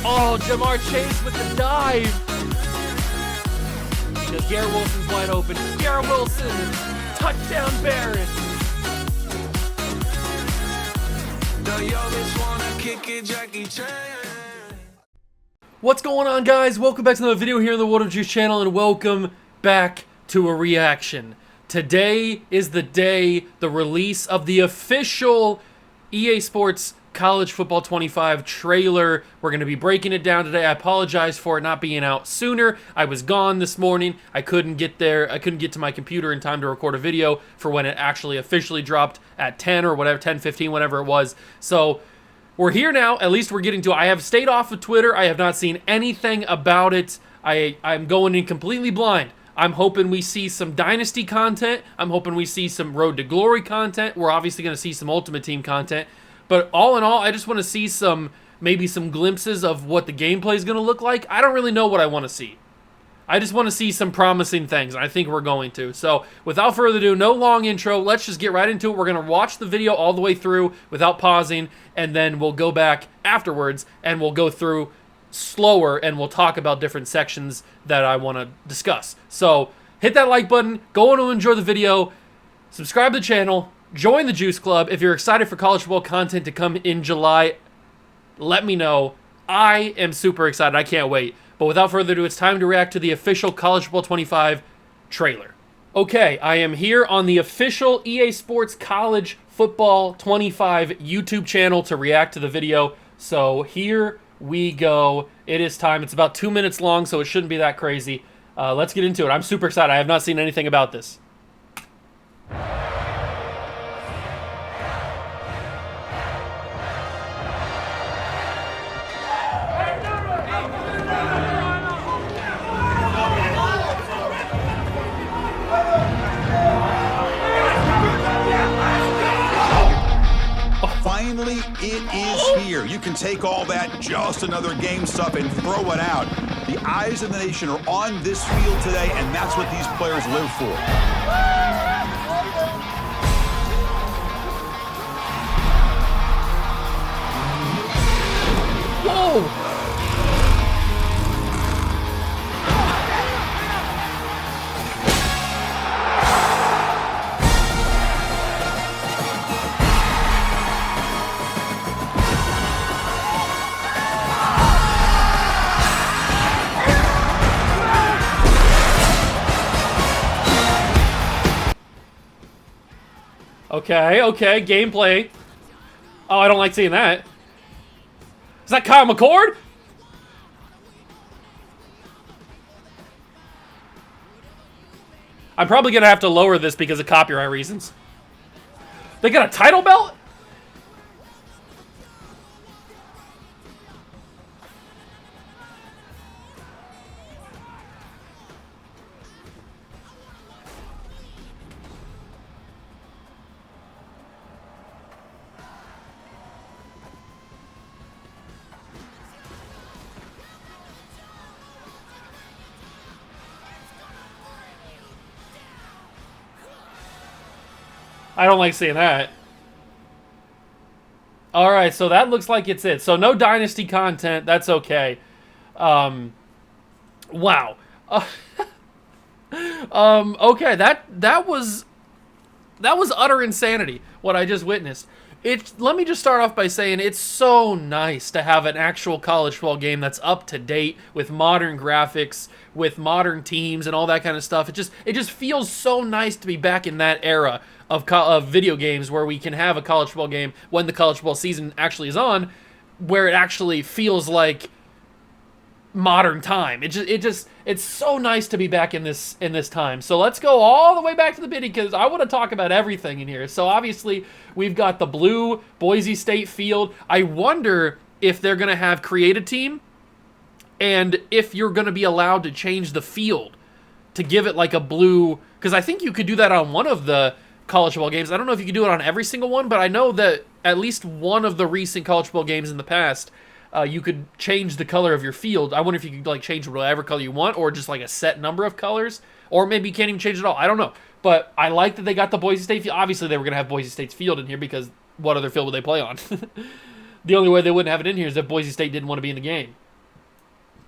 Oh, Jamar Chase with the dive. Because Garrett Wilson's wide open. Garrett Wilson, touchdown Bears. What's going on, guys? Welcome back to another video here on the What of Juice channel, and welcome back to a reaction. Today is the day, the release of the official EA Sports College Football 25 trailer. We're going to be breaking it down today. I apologize for it not being out sooner. I was gone this morning. I couldn't get there. I couldn't get to my computer in time to record a video for when it actually officially dropped at 10 or whatever, 10:15, whatever it was. So we're here now. At least we're getting to it. I have stayed off of Twitter. I have not seen anything about it. I'm going in completely blind. I'm hoping we see some Dynasty content. I'm hoping we see some Road to Glory content. We're obviously going to see some Ultimate Team content. But all in all, I just want to see maybe some glimpses of what the gameplay is going to look like. I don't really know what I want to see. I just want to see some promising things. I think we're going to. So without further ado, no long intro. Let's just get right into it. We're going to watch the video all the way through without pausing, and then we'll go back afterwards and we'll go through slower and we'll talk about different sections that I want to discuss. So hit that like button, go on and enjoy the video, subscribe to the channel, join the Juice Club. If you're excited for college football content to come in July, let me know. I am super excited. I can't wait. But without further ado, it's time to react to the official College Football 25 trailer. Okay, I am here on the official EA Sports College Football 25 YouTube channel to react to the video. So here we go. It is time. It's about 2 minutes long, so it shouldn't be that crazy. Let's get into it. I'm super excited. I have not seen anything about this. Finally, it is here. You can take all that just another game stuff and throw it out. The eyes of the nation are on this field today, and that's what these players live for. Whoa! Okay, gameplay. Oh, I don't like seeing that. Is that Kyle McCord? I'm probably going to have to lower this because of copyright reasons. They got a title belt? I don't like seeing that. Alright, so that looks like it's it. So no Dynasty content. That's okay. Wow. Okay, that was utter insanity, what I just witnessed. Let me just start off by saying it's so nice to have an actual college football game that's up to date with modern graphics, with modern teams and all that kind of stuff. It just feels so nice to be back in that era of video games where we can have a college football game when the college football season actually is on, where it actually feels like modern time. It's so nice to be back in this time. So let's go all the way back to the beginning because I want to talk about everything in here. So obviously we've got the blue Boise State field. I wonder if they're going to have create a team and if you're going to be allowed to change the field to give it like a blue, because I think you could do that on one of the college football games. I don't know if you could do it on every single one, but I know that at least one of the recent college football games in the past, you could change the color of your field. I wonder if you could like change whatever color you want, or just like a set number of colors, or maybe you can't even change it all. I don't know. But I like that they got the Boise State field. Obviously, they were going to have Boise State's field in here because what other field would they play on? The only way they wouldn't have it in here is if Boise State didn't want to be in the game.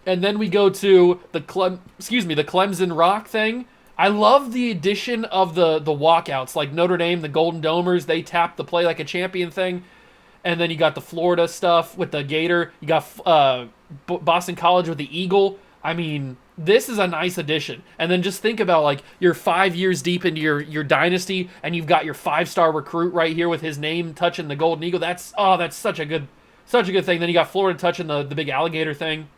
And then we go to the Clemson Rock thing. I love the addition of the walkouts, like Notre Dame, the Golden Domers, they tap the play like a champion thing. And then you got the Florida stuff with the Gator. You got Boston College with the Eagle. I mean, this is a nice addition. And then just think about, like, you're 5 years deep into your dynasty, and you've got your 5-star recruit right here with his name touching the Golden Eagle. That's such a good thing. Then you got Florida touching the big alligator thing,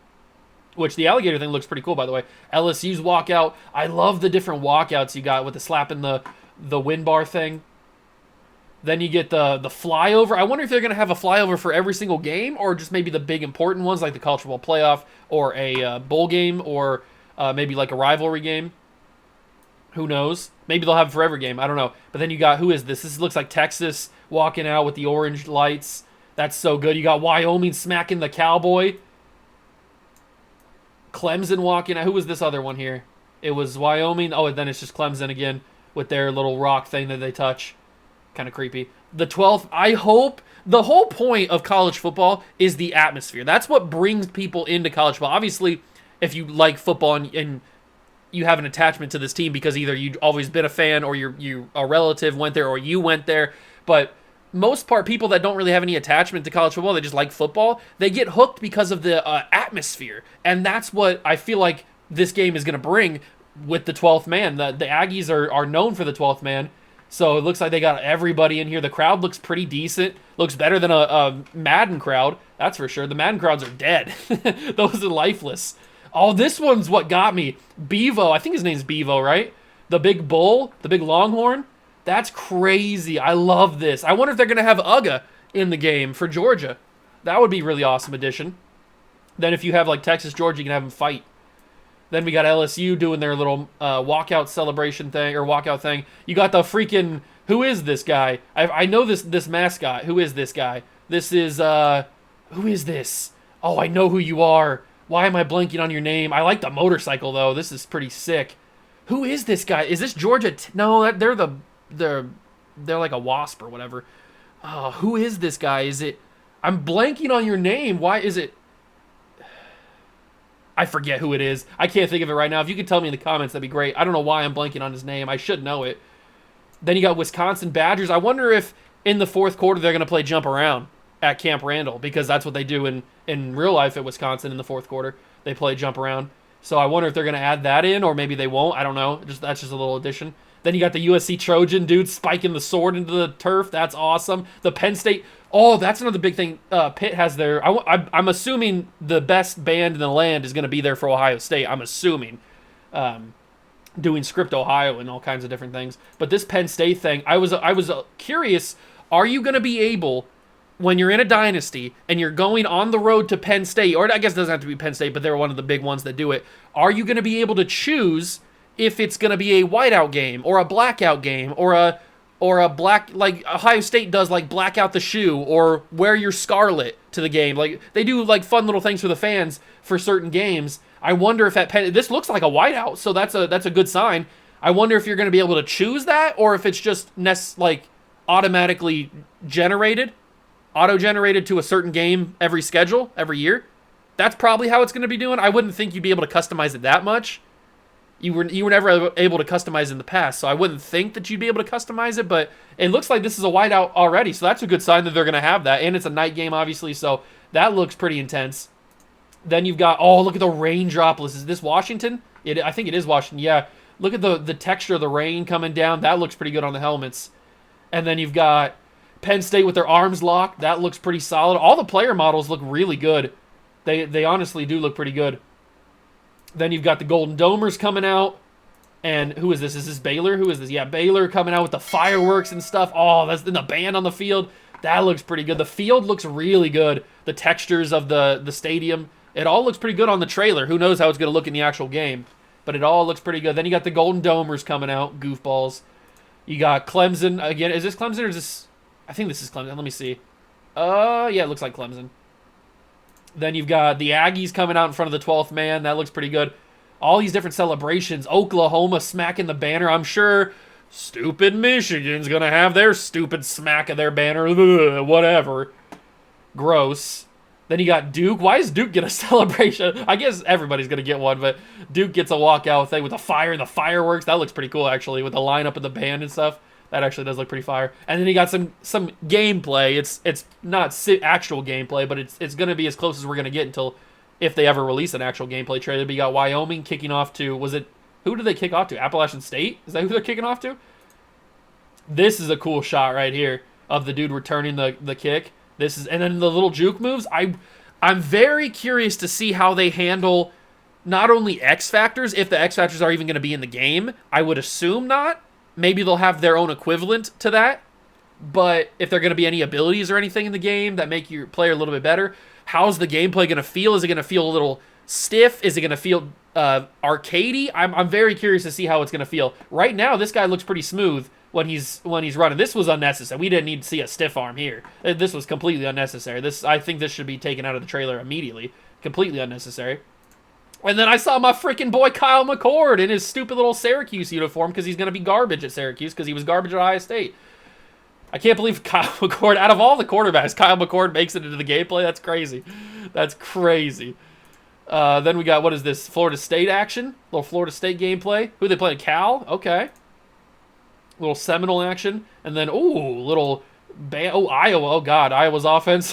which the alligator thing looks pretty cool, by the way. LSU's walkout. I love the different walkouts you got with the slapping the wind bar thing. Then you get the flyover. I wonder if they're going to have a flyover for every single game, or just maybe the big important ones like the college football playoff or a bowl game, or maybe like a rivalry game. Who knows? Maybe they'll have a forever game. I don't know. But then you got, who is this? This looks like Texas walking out with the orange lights. That's so good. You got Wyoming smacking the cowboy. Clemson walking out. Who was this other one here? It was Wyoming. Oh, and then it's just Clemson again with their little rock thing that they touch. Kind of creepy. The 12th, I hope, the whole point of college football is the atmosphere. That's what brings people into college football. Obviously, if you like football and you have an attachment to this team because either you've always been a fan or a relative went there or you went there. But most part, people that don't really have any attachment to college football, they just like football, they get hooked because of the atmosphere. And that's what I feel like this game is going to bring with the 12th man. The Aggies are known for the 12th man. So it looks like they got everybody in here. The crowd looks pretty decent. Looks better than a Madden crowd, that's for sure. The Madden crowds are dead. Those are lifeless. Oh, this one's what got me. Bevo, I think his name's Bevo, right? The big bull, the big longhorn. That's crazy. I love this. I wonder if they're going to have Uga in the game for Georgia. That would be a really awesome addition. Then if you have like Texas, Georgia, you can have them fight. Then we got LSU doing their little walkout celebration thing, or walkout thing. You got the freaking, who is this guy? I know this mascot. Who is this guy? This is, who is this? Oh, I know who you are. Why am I blanking on your name? I like the motorcycle, though. This is pretty sick. Who is this guy? Is this Georgia? No, they're like a wasp or whatever. Oh, who is this guy? Is it, I'm blanking on your name. Why is it? I forget who it is. I can't think of it right now. If you could tell me in the comments, that'd be great. I don't know why I'm blanking on his name. I should know it. Then you got Wisconsin Badgers. I wonder if in the fourth quarter they're going to play jump around at Camp Randall, because that's what they do in real life at Wisconsin in the fourth quarter. They play jump around. So I wonder if they're going to add that in, or maybe they won't. I don't know. That's just a little addition. Then you got the USC Trojan dude spiking the sword into the turf. That's awesome. The Penn State. Oh, that's another big thing. Pitt has their. I'm assuming the best band in the land is going to be there for Ohio State. I'm assuming, doing Script Ohio and all kinds of different things. But this Penn State thing, I was curious. Are you going to be able, when you're in a dynasty and you're going on the road to Penn State, or I guess it doesn't have to be Penn State, but they're one of the big ones that do it. Are you going to be able to choose if it's going to be a whiteout game or a blackout game or a black, like Ohio State does, like black out the shoe or wear your scarlet to the game? Like they do like fun little things for the fans for certain games. I wonder if at Penn, this looks like a whiteout, so that's a good sign. I wonder if you're going to be able to choose that, or if it's just like automatically auto-generated to a certain game every schedule, every year. That's probably how it's going to be doing. I wouldn't think you'd be able to customize it that much. You were never able to customize in the past, so I wouldn't think that you'd be able to customize it, but it looks like this is a whiteout already, so that's a good sign that they're going to have that, and it's a night game, obviously, so that looks pretty intense. Then you've got, oh, look at the rain droplets. Is this Washington? I think it is Washington, yeah. Look at the texture of the rain coming down. That looks pretty good on the helmets. And then you've got Penn State with their arms locked. That looks pretty solid. All the player models look really good. They honestly do look pretty good. Then you've got the Golden Domers coming out. And who is this? Is this Baylor? Who is this? Yeah, Baylor coming out with the fireworks and stuff. Oh, that's in the band on the field. That looks pretty good. The field looks really good. The textures of the stadium. It all looks pretty good on the trailer. Who knows how it's going to look in the actual game. But it all looks pretty good. Then you got the Golden Domers coming out. Goofballs. You got Clemson. Again, is this Clemson or is this... I think this is Clemson. Let me see. Yeah, it looks like Clemson. Then you've got the Aggies coming out in front of the 12th man. That looks pretty good. All these different celebrations. Oklahoma smacking the banner. I'm sure Stupid Michigan's gonna have their stupid smack of their banner. Ugh, whatever. Gross. Then you got Duke. Why does Duke get a celebration? I guess everybody's going to get one, but Duke gets a walkout thing with the fire and the fireworks. That looks pretty cool, actually, with the lineup of the band and stuff. That actually does look pretty fire. And then you got some gameplay. It's not actual gameplay, but it's going to be as close as we're going to get until if they ever release an actual gameplay trailer. But you got Wyoming kicking off to, who did they kick off to? Appalachian State? Is that who they're kicking off to? This is a cool shot right here of the dude returning the kick. And then the little juke moves. I'm very curious to see how they handle not only X Factors, if the X Factors are even going to be in the game. I would assume not. Maybe they'll have their own equivalent to that. But if there are going to be any abilities or anything in the game that make your player a little bit better, how's the gameplay going to feel? Is it going to feel a little stiff? Is it going to feel arcadey? I'm very curious to see how it's going to feel. Right now, this guy looks pretty smooth when he's running. This was unnecessary. We didn't need to see a stiff arm here. This was completely unnecessary. I think this should be taken out of the trailer immediately. Completely unnecessary. And then I saw my freaking boy Kyle McCord in his stupid little Syracuse uniform because he's going to be garbage at Syracuse because he was garbage at Ohio State. I can't believe Kyle McCord, out of all the quarterbacks, Kyle McCord makes it into the gameplay. That's crazy. That's crazy. Then we got, what is this? Florida State action. Little Florida State gameplay. Who they playing? Cal? Okay. Little Seminole action. And then, little Iowa. Oh, God. Iowa's offense.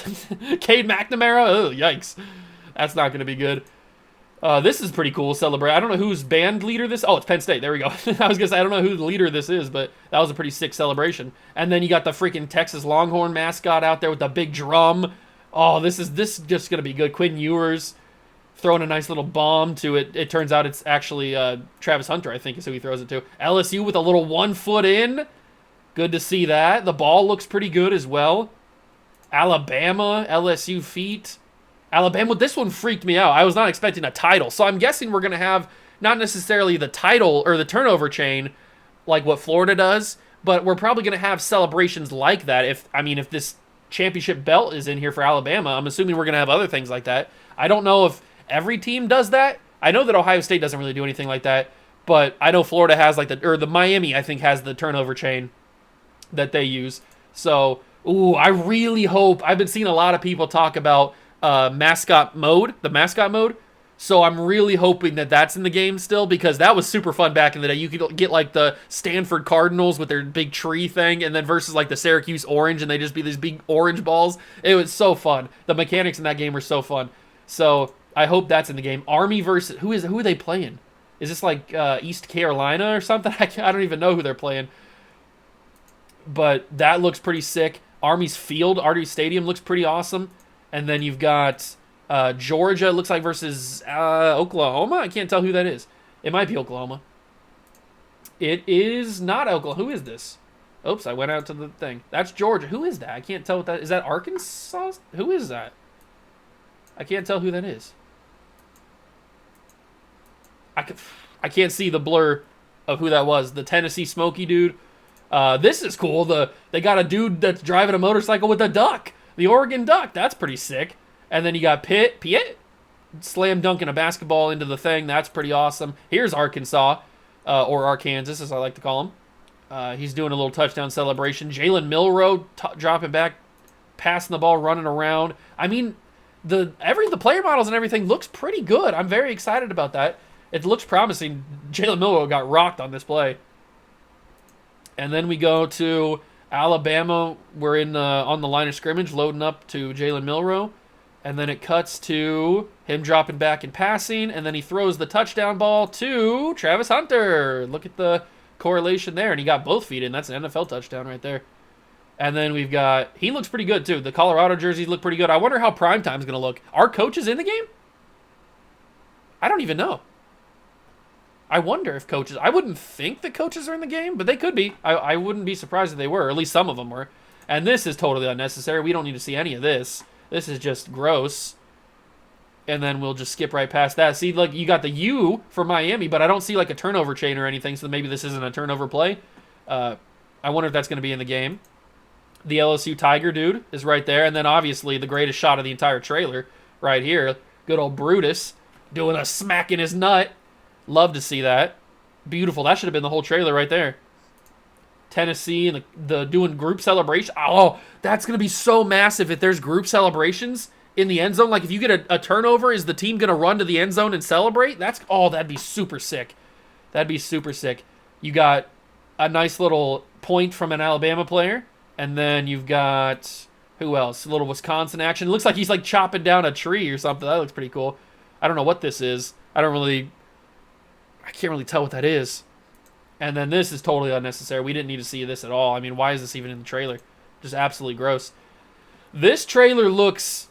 Cade McNamara. Oh, yikes. That's not going to be good. This is pretty cool. Celebrate. I don't know whose band leader this. Oh, it's Penn State. There we go. I was going to say, I don't know who the leader this is, but that was a pretty sick celebration. And then you got the freaking Texas Longhorn mascot out there with the big drum. Oh, this is just going to be good. Quinn Ewers throwing a nice little bomb to it. It turns out it's actually Travis Hunter, I think, is who he throws it to. LSU with a little 1 foot in. Good to see that. The ball looks pretty good as well. Alabama, LSU feet. Alabama, this one freaked me out. I was not expecting a title. So I'm guessing we're going to have not necessarily the title or the turnover chain like what Florida does, but we're probably going to have celebrations like that. If this championship belt is in here for Alabama, I'm assuming we're going to have other things like that. I don't know if every team does that. I know that Ohio State doesn't really do anything like that, but I know Florida has the Miami, I think, has the turnover chain that they use. So, I really hope, I've been seeing a lot of people talk about the mascot mode. So I'm really hoping that that's in the game still, because that was super fun back in the day. You could get like the Stanford Cardinals with their big tree thing, and then versus like the Syracuse Orange, and they just be these big orange balls. It was so fun. The mechanics in that game were so fun. So I hope that's in the game. Army versus who are they playing? Is this like East Carolina or something? I don't even know who they're playing. But that looks pretty sick. Army's field, Army Stadium looks pretty awesome. And then you've got Georgia, it looks like, versus Oklahoma. I can't tell who that is. It might be Oklahoma. It is not Oklahoma. Who is this? Oops, I went out to the thing. That's Georgia. Who is that? I can't tell what that is. Is that Arkansas? Who is that? I can't tell who that is. I can't see the blur of who that was. The Tennessee Smoky dude. This is cool. They got a dude that's driving a motorcycle with a duck. The Oregon Duck. That's pretty sick. And then you got Pitt slam dunking a basketball into the thing. That's pretty awesome. Here's Arkansas, or Arkansas, as I like to call him. He's doing a little touchdown celebration. Jalen Milroe dropping back, passing the ball, running around. I mean, the player models and everything looks pretty good. I'm very excited about that. It looks promising. Jalen Milroe got rocked on this play. And then we go to Alabama. We're on the line of scrimmage, loading up to Jalen Milroe. And then it cuts to him dropping back and passing. And then he throws the touchdown ball to Travis Hunter. Look at the correlation there. And he got both feet in. That's an NFL touchdown right there. And then we've got, he looks pretty good too. The Colorado jerseys look pretty good. I wonder how Primetime's going to look. Are coaches in the game? I don't even know. I wonder if coaches, I wouldn't think that coaches are in the game, but they could be. I wouldn't be surprised if they were, or at least some of them were. And this is totally unnecessary. We don't need to see any of this. This is just gross. And then we'll just skip right past that. See, like, you got the U for Miami, but I don't see like a turnover chain or anything, so maybe this isn't a turnover play. I wonder if that's going to be in the game. The LSU Tiger dude is right there. And then obviously the greatest shot of the entire trailer right here. Good old Brutus doing a smack in his nut. Love to see that. Beautiful. That should have been the whole trailer right there. Tennessee and the doing group celebration. Oh, that's going to be so massive if there's group celebrations in the end zone. Like, if you get a turnover, is the team going to run to the end zone and celebrate? That'd be super sick. That'd be super sick. You got a nice little point from an Alabama player, and then you've got, who else? A little Wisconsin action. It looks like he's like chopping down a tree or something. That looks pretty cool. I don't know what this is. I can't really tell what that is. And then this is totally unnecessary. We didn't need to see this at all. I mean, why is this even in the trailer? Just absolutely gross. This trailer looks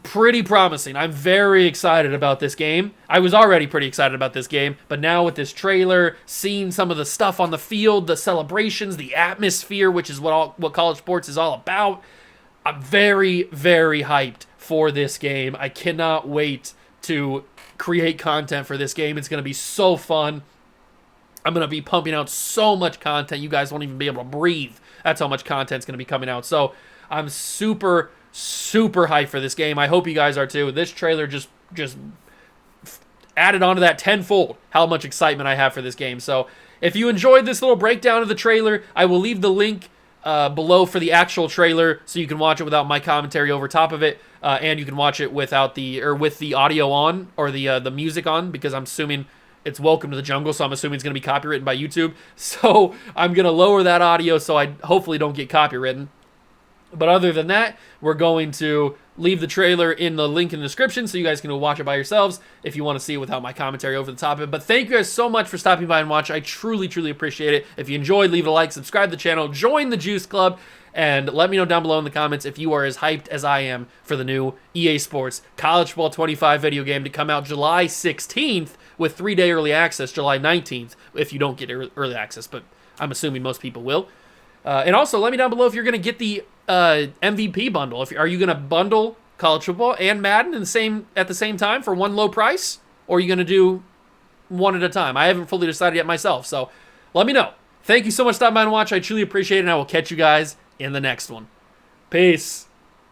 pretty promising. I'm very excited about this game. I was already pretty excited about this game, but now with this trailer, seeing some of the stuff on the field, the celebrations, the atmosphere, which is what college sports is all about, I'm very, very hyped for this game. I cannot wait to create content for this game. It's going to be so fun. I'm going to be pumping out so much content. You guys won't even be able to breathe. That's how much content's going to be coming out. So I'm super, super hyped for this game. I hope you guys are too. This trailer just added onto that tenfold how much excitement I have for this game. So if you enjoyed this little breakdown of the trailer, I will leave the link below for the actual trailer so you can watch it without my commentary over top of it. And you can watch it with the audio on, or the music on, because I'm assuming it's Welcome to the Jungle, so I'm assuming it's going to be copywritten by YouTube. So I'm going to lower that audio so I hopefully don't get copywritten. But other than that, we're going to leave the trailer in the link in the description so you guys can go watch it by yourselves if you want to see it without my commentary over the top of it. But thank you guys so much for stopping by and watching. I truly, truly appreciate it. If you enjoyed, leave it a like, subscribe to the channel, join the Juice Club, and let me know down below in the comments if you are as hyped as I am for the new EA Sports College Football 25 video game to come out July 16th with 3-day early access July 19th if you don't get early access, but I'm assuming most people will. And also, let me down below if you're going to get the MVP bundle. Are you going to bundle college football and Madden at the same time for one low price? Or are you going to do one at a time? I haven't fully decided yet myself, so let me know. Thank you so much for stopping by and watch. I truly appreciate it, and I will catch you guys in the next one. Peace.